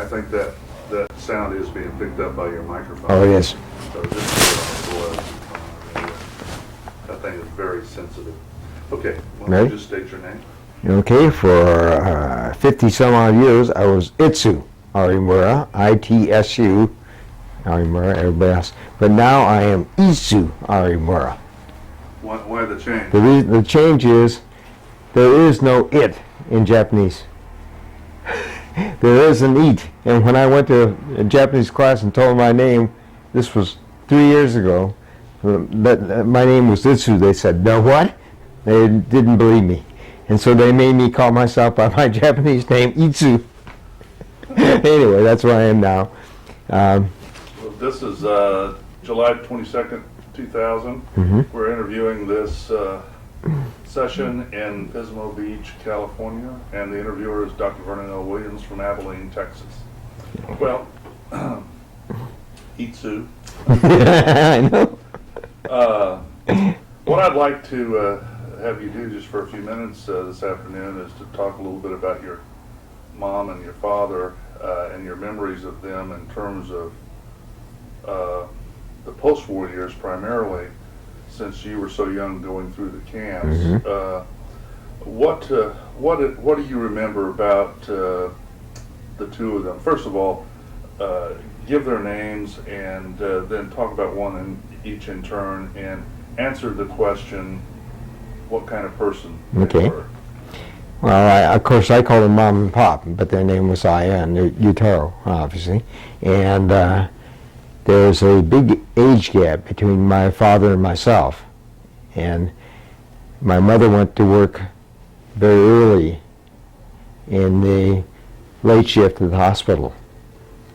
I think that sound is being picked up by your microphone. Oh, it is. So just put it on the board. That thing is very sensitive. Okay, why don't you just state your name? Okay, for 50 some odd years, I was Itsu Arimura, I-T-S-U, Arimura, everybody else. But now I am Itsu Arimura. Why the change? The change is there is no it in Japanese. There is an it. And when I went to a Japanese class and told my name, this was 3 years ago, that my name was Itsu, they said, no what? They didn't believe me. And so they made me call myself by my Japanese name, Itsu. Anyway, that's where I am now. Well, this is July 22nd, 2000. We're interviewing this session in Pismo Beach, California, and the interviewer is Dr. Vernon L. Williams from Abilene, Texas. Well, Itsu. I know. What I'd like to have you do just for a few minutes this afternoon is to talk a little bit about your mom and your father and your memories of them in terms of the post-war years primarily, since you were so young going through the camps. What do you remember about the two of them? First of all, give their names and then talk about one each in turn and answer the question, what kind of person they were. Well, of course, I called them Mom and Pop, but their name was Aya and Yutaro, obviously. And there's a big age gap between my father and myself. And my mother went to work very early in the late shift at the hospital.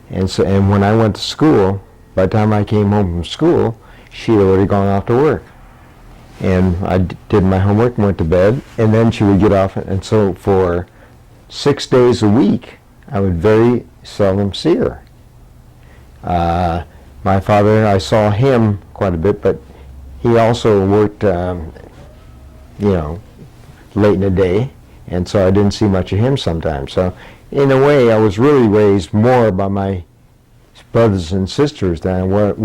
And when I went to school, by the time I came home from school, she had already gone off to work. And I did my homework and went to bed, and then she would get off. And so for 6 days a week, I would very seldom see her. My father, I saw him quite a bit, but he also worked, late in the day, and so I didn't see much of him sometimes. So in a way, I was really raised more by my brothers and sisters than was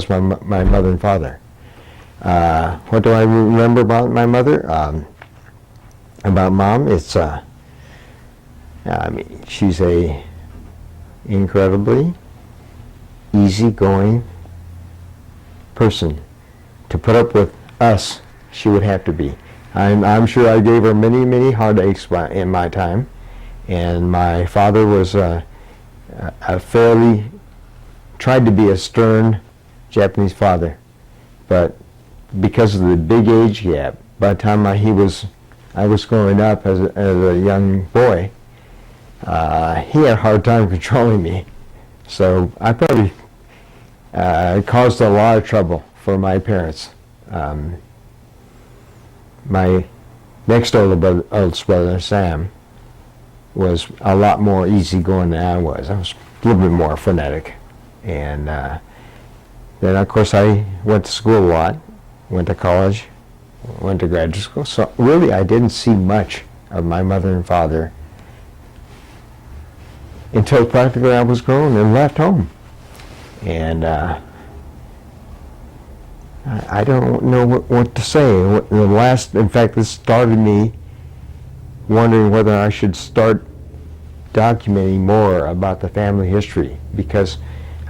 my mother and father. What do I remember about my mother? About Mom, it's she's a incredibly easygoing person. To put up with us, she would have to be. I'm sure I gave her many, many heartaches in my time, and my father was a fairly, tried to be a stern Japanese father, but because of the big age gap, by the time I was growing up as a young boy, he had a hard time controlling me. So I probably caused a lot of trouble for my parents. My next oldest brother, Sam, was a lot more easygoing than I was. I was a little bit more frenetic. And then, of course, I went to school a lot. Went to college, went to graduate school. So really I didn't see much of my mother and father until practically I was grown and left home. And I don't know what to say. In fact, this started me wondering whether I should start documenting more about the family history, because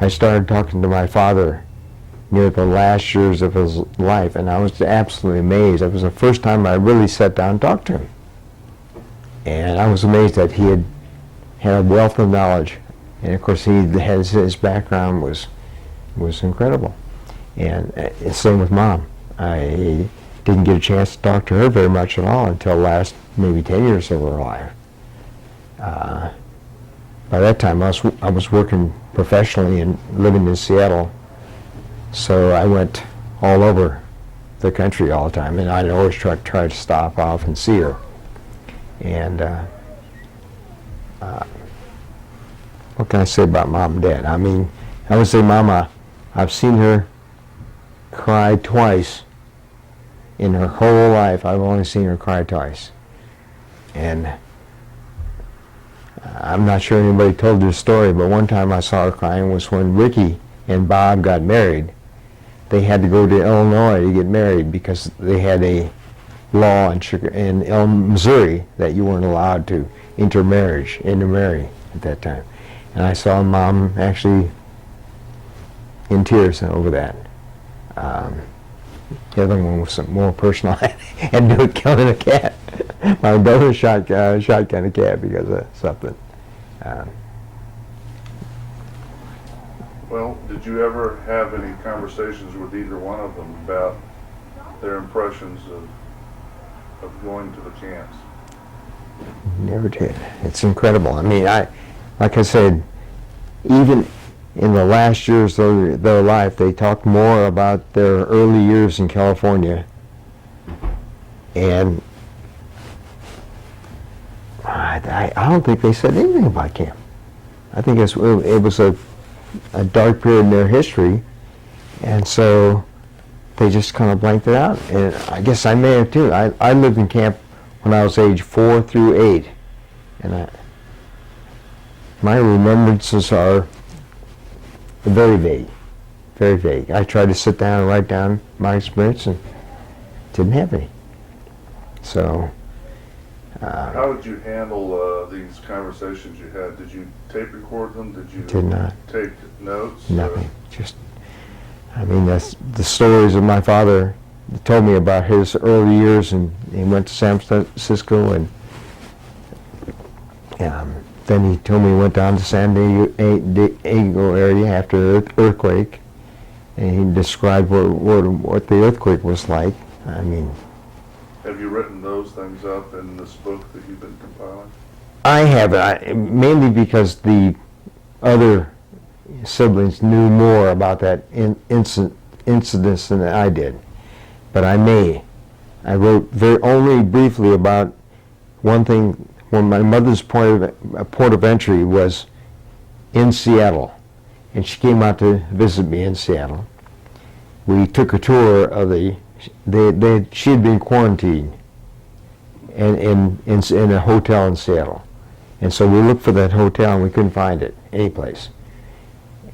I started talking to my father near the last years of his life, and I was absolutely amazed. It was the first time I really sat down and talked to him. And I was amazed that he had a wealth of knowledge. And of course, his background was incredible. And same with Mom. I didn't get a chance to talk to her very much at all until last maybe 10 years of her life. By that time, I was working professionally and living in Seattle. So I went all over the country all the time, and I'd always try to stop off and see her. And what can I say about Mom and Dad? I mean, I would say Mama, I've seen her cry twice. In her whole life, I've only seen her cry twice. And I'm not sure anybody told this story, but one time I saw her crying was when Ricky and Bob got married. They had to go to Illinois to get married because they had a law in Missouri that you weren't allowed to intermarry at that time. And I saw Mom actually in tears over that. The other one was something more personal. Had to do with killing a cat. My brother shotgun a cat because of something. Well, did you ever have any conversations with either one of them about their impressions of going to the camps? Never did. It's incredible. I mean, like I said, even in the last years of their life, they talked more about their early years in California. And I don't think they said anything about camp. I think it was a dark period in their history, and so they just kind of blanked it out. And I guess I may have too. I lived in camp when I was age 4 through 8, and my remembrances are very vague, very vague. I tried to sit down and write down my experience and didn't have any. So. How did you handle these conversations you had? Did you tape record them? Did not take notes? Nothing. Just, I mean, that's the stories of my father. He told me about his early years, and he went to San Francisco, and then he told me he went down to San Diego area after the earthquake, and he described what the earthquake was like. I mean. Have you written those things up in this book that you've been compiling? I haven't, mainly because the other siblings knew more about that incident than I did. But I wrote only briefly about one thing. When my mother's port of entry was in Seattle, and she came out to visit me in Seattle. We took a tour of she had been quarantined in a hotel in Seattle. And so we looked for that hotel and we couldn't find it anyplace.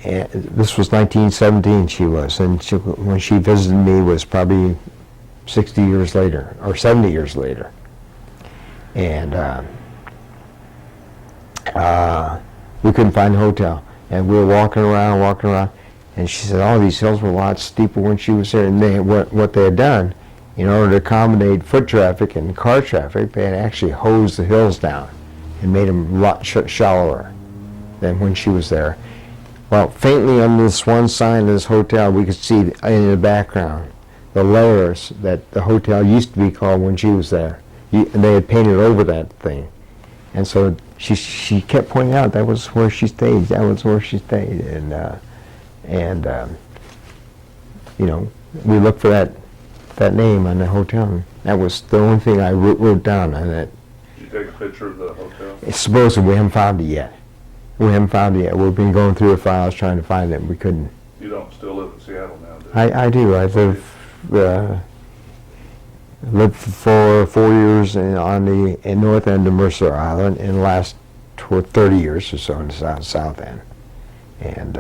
And this was 1917 she was, and when she visited me was probably 60 years later, or 70 years later. And we couldn't find the hotel. And we were walking around, and she said, oh, these hills were a lot steeper when she was there. And what they had done, in order to accommodate foot traffic and car traffic, they had actually hosed the hills down and made them a lot shallower than when she was there. Well, faintly on this one sign of this hotel, we could see in the background the letters that the hotel used to be called when she was there. And they had painted over that thing. And so she kept pointing out that was where she stayed, that was where she stayed. And you know, we looked for that name on the hotel. And that was the only thing I wrote down on that. Did you take a picture of the hotel? Supposedly, we haven't found it yet. We've been going through the files trying to find it. We couldn't. You don't still live in Seattle now, do you? I do. I lived for 4 years on the north end of Mercer Island, and the last 30 years or so on the south end. And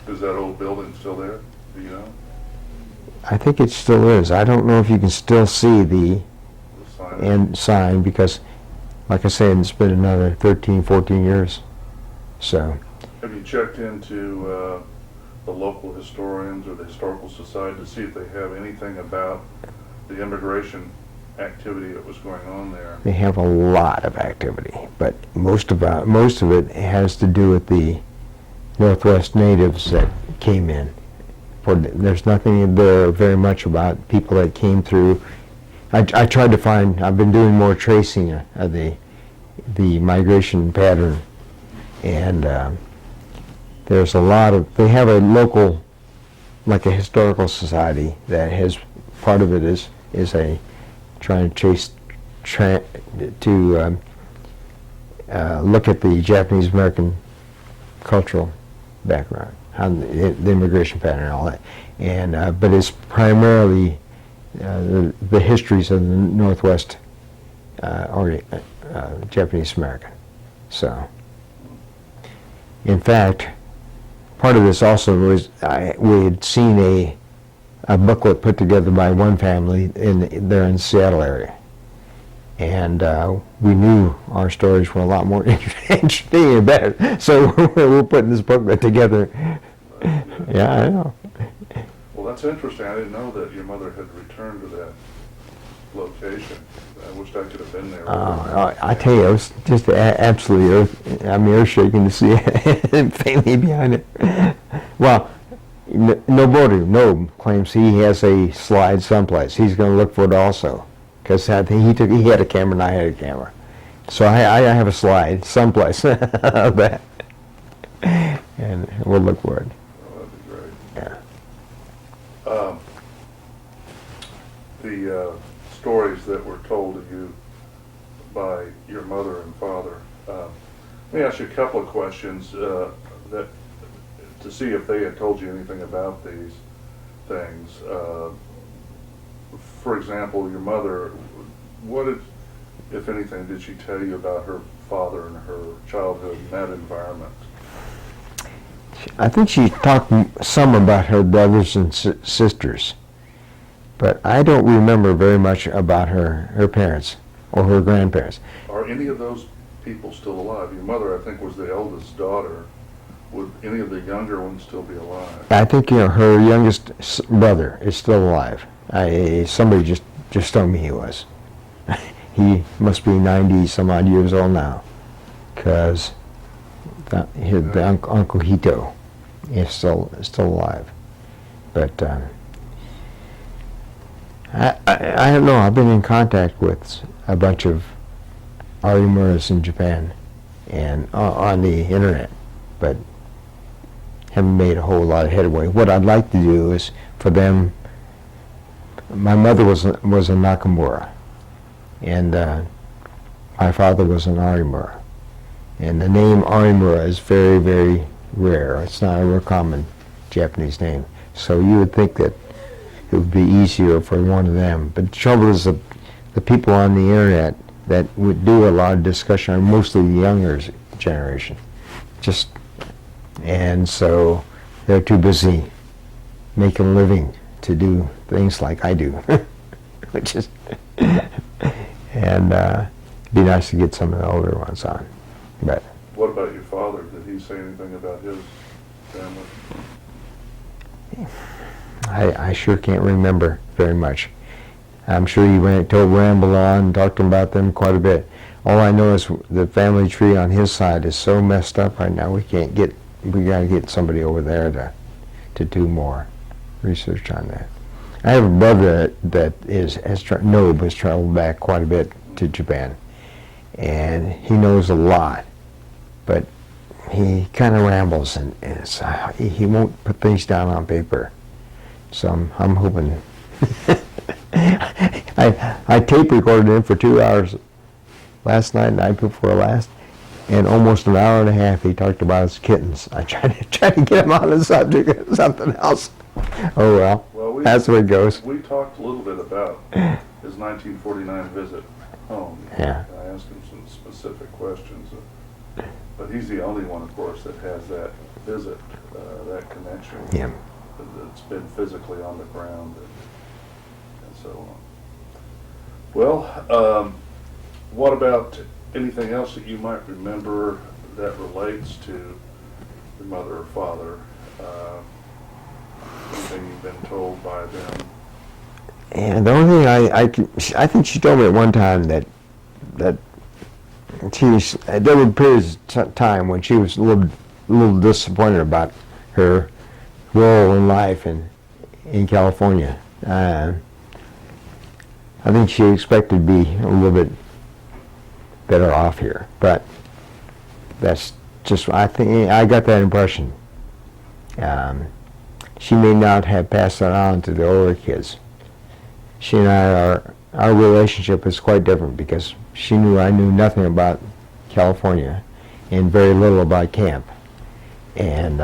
is that old building still there? Do you know? I think it still is. I don't know if you can still see the sign because, like I said, it's been another 13, 14 years. So. Have you checked into the local historians or the Historical Society to see if they have anything about the immigration activity that was going on there? They have a lot of activity, but most of it has to do with the Northwest natives that came in. There's nothing in there very much about people that came through. I tried to find. I've been doing more tracing of the migration pattern, and there's a lot of. They have a local, like a historical society that has part of it is a trying to look at the Japanese American cultural background, how the immigration pattern and all that, and but it's primarily the histories of the Northwest Japanese American. So In fact, part of this also was we had seen a booklet put together by one family there in the Seattle area. And we knew our stories were a lot more interesting and better. So we're putting this booklet together. Yeah, I know. Well, that's interesting. I didn't know that your mother had returned to that location. I wished I could have been there. I tell you, it was just absolutely earth-shaking to see it, family behind it. Well, Noboru claims he has a slide someplace. He's going to look for it also, because I think he had a camera and I had a camera. So I have a slide someplace of that, and we'll look for it. Oh, that'd be great. Yeah. The stories that were told to you by your mother and father. Let me ask you a couple of questions that to see if they had told you anything about these things. For example, your mother, what did, if anything, did she tell you about her father and her childhood in that environment? I think she talked some about her brothers and sisters, but I don't remember very much about her parents or her grandparents. Are any of those people still alive? Your mother, I think, was the eldest daughter. Would any of the younger ones still be alive? I think her youngest brother is still alive. Somebody just told me he was. He must be 90 some odd years old now, because the Uncle Hito is still alive. But I don't know. I've been in contact with a bunch of Arimuras in Japan and on the internet, but haven't made a whole lot of headway. What I'd like to do is for them. My mother was a Nakamura, and my father was an Arimura. And the name Arimura is very, very rare. It's not a real common Japanese name. So you would think that it would be easier for one of them. But the trouble is the people on the internet that would do a lot of discussion are mostly the younger generation. And so they're too busy making a living to do things like I do, which is, and it'd be nice to get some of the older ones on. But what about your father? Did he say anything about his family? I sure can't remember very much. I'm sure he rambled on and talked about them quite a bit. All I know is the family tree on his side is so messed up right now. We gotta get somebody over there to do more research on that. I have a brother that has traveled back quite a bit to Japan, and he knows a lot, but he kind of rambles and he won't put things down on paper. So I'm hoping. I tape recorded him for 2 hours last night before last, and almost an hour and a half he talked about his kittens. I tried to get him on the subject of something else. Oh well, that's the way it goes. We talked a little bit about his 1949 visit home. Yeah. I asked him some specific questions, but he's the only one, of course, that has that visit, that connection. Yeah. That's been physically on the ground and so on. Well, what about anything else that you might remember that relates to your mother or father? Anything you've been told by them? And the only thing I think she told me at one time that there were periods of time when she was a little disappointed about her role in life in California. I think she expected to be a little bit better off here, but that's just, I think I got that impression. She may not have passed that on to the older kids. She and our relationship is quite different because she knew I knew nothing about California and very little about camp. And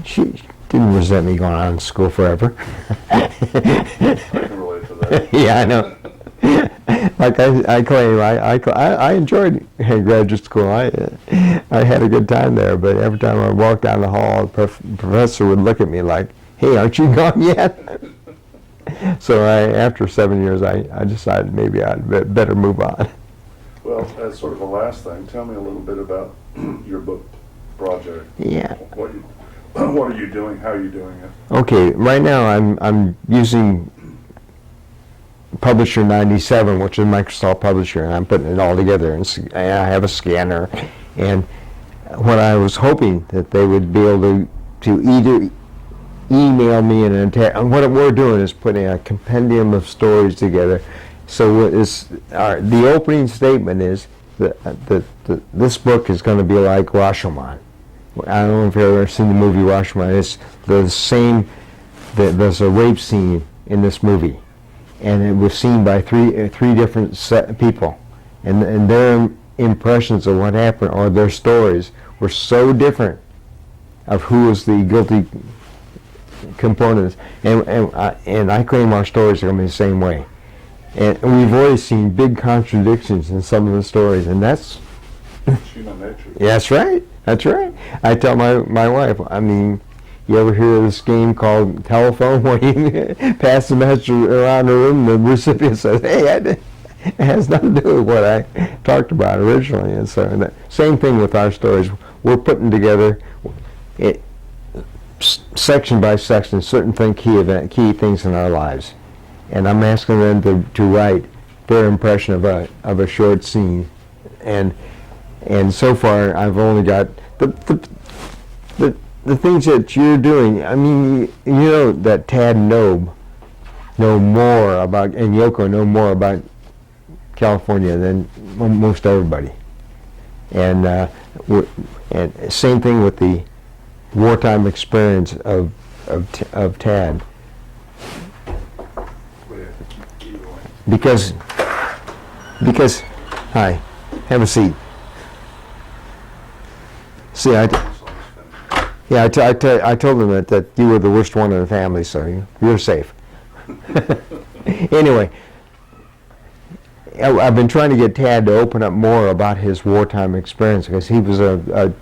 she didn't resent me going on to school forever. I can relate to that. Yeah, I know. like I claim, I enjoyed graduate school. I had a good time there, but every time I walked down the hall, the professor would look at me like, "Hey, aren't you gone yet?" So after 7 years, I decided maybe I'd better move on. Well, as sort of a last thing, tell me a little bit about your book project. Yeah. What are you doing? How are you doing it? Okay. Right now, I'm using Publisher 97, which is Microsoft Publisher, and I'm putting it all together. And I have a scanner, and what I was hoping that they would be able to either email me and what we're doing is putting a compendium of stories together. So the opening statement is that this book is going to be like Rashomon. I don't know if you've ever seen the movie Rashomon. It's the same. There's a rape scene in this movie, and it was seen by three different people, and their impressions of what happened or their stories were so different of who was the guilty components, and I claim our stories are going to be the same way. And we've always seen big contradictions in some of the stories, and that's human nature. Yeah, that's right. That's right. I tell my wife, I mean, you ever hear of this game called telephone where you pass the message around the room and the recipient says, "Hey, it has nothing to do with what I talked about originally." And so the same thing with our stories. We're putting together section by section certain key things in our lives, and I'm asking them to write their impression of a short scene, and so far I've only got the things that you're doing. I mean, you know that Tad and Nob know more about, and Yoko know more about California than most everybody, and same thing with the wartime experience of Tad. Because, hi, have a seat. See, I told them that you were the worst one in the family, so you're safe. Anyway, I've been trying to get Tad to open up more about his wartime experience because he was a